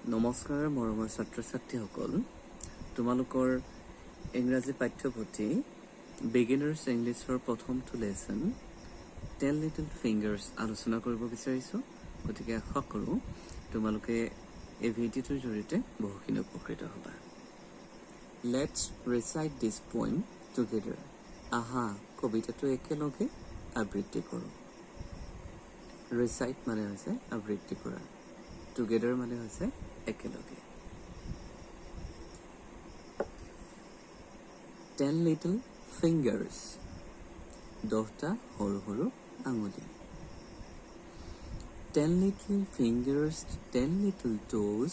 নমস্কাৰ মৰমৰ ছাত্ৰ-ছাত্ৰীসকল, তোমালোকৰ ইংৰাজী পাঠ্যপুথি বিগিনাৰ্ছ ইংলিছৰ প্ৰথমটো লেসন 10 লিটল ফিংগাৰ্ছ আলোচনা কৰিব বিচাৰিছো। গতিকে আশা কৰোঁ তোমালোকে এই ভিডিঅ'টোৰ জৰিয়তে বহুখিনি উপকৃত হ'বা। Let's recite this poem together. আহা কবিতাটো একেলগে আবৃত্তি কৰোঁ। ৰিচাইট মানে হৈছে আবৃত্তি কৰা, টুগেডাৰ মানে হৈছে একেলগে। 10 little fingers, 10টা সৰু সৰু আঙুলি। 10 little fingers, 10 little toes,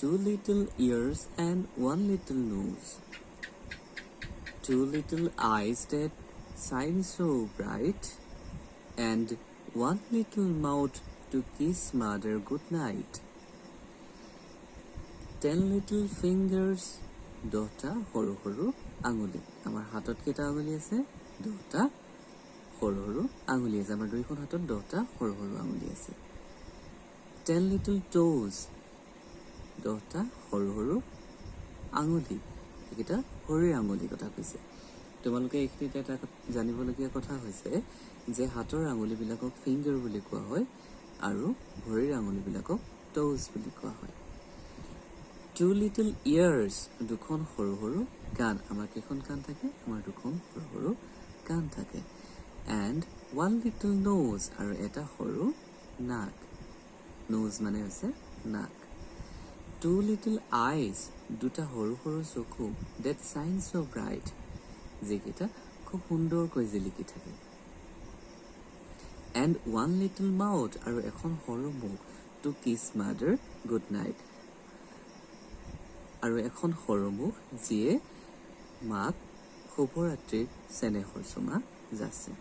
2 little ears and 1 little nose, 2 little eyes that shine so bright, and 1 little mouth to kiss mother good night. 10 little fingers, 10টা সৰু সৰু আঙুলি। আমাৰ হাতত কেইটা আঙুলি আছে? 10টা সৰু সৰু আঙুলি আছে। আমাৰ দুইখন হাতত 10টা সৰু সৰু আঙুলি আছে। 10 little toes, 10টা সৰু সৰু আঙুলি। এইকেইটা ভৰিৰ আঙুলি কথা কৈছে। তোমালোকে এইখিনিতে এটা জানিবলগীয়া কথা হৈছে যে হাতৰ আঙুলিবিলাকক ফিংগাৰ বুলি কোৱা হয় আৰু ভৰিৰ আঙুলিবিলাকক টোজ বুলি কোৱা হয়। 2 little ears, দুখন সৰু সৰু কাণ। আমাৰ কেইখন কাণ থাকে? আমাৰ দুখন সৰু সৰু কাণ থাকে। and 1 little nose, আৰু এটা সৰু নাক। নোজ মানে হৈছে নাক। 2 little eyes, দুটা সৰু সৰু চকু। that shine so bright, যিকেইটা খুব সুন্দৰকৈ জিলিকি থাকে। and 1 little mouth, আৰু এখন সৰু মুখ। to kiss mother good night, আৰু এখন সৰু মুখ যিয়ে মাক শুভৰাত্ৰিৰ চেনেহৰ চুমা যাচে।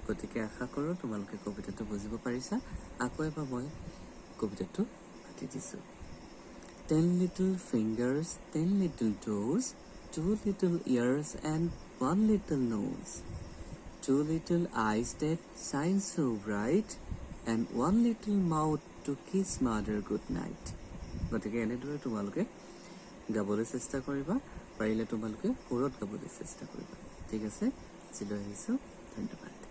গতিকে আশা কৰোঁ তোমালোকে কবিতাটো বুজিব পাৰিছা। আকৌ এবাৰ মই কবিতাটো পাতি দিছোঁ। 10 little fingers, 10 little toes, 2 little ears and 1 little nose, 2 little eyes that shine so bright, and 1 little mouth to kiss mother good night. গতিকে এনেদৰে তোমালোকে গাবলৈ চেষ্টা কৰিবা, পাৰিলে তোমালোকে সুৰত গাবলৈ চেষ্টা কৰিবা। ঠিক আছে, আজিলৈ আহিছোঁ, ধন্যবাদ।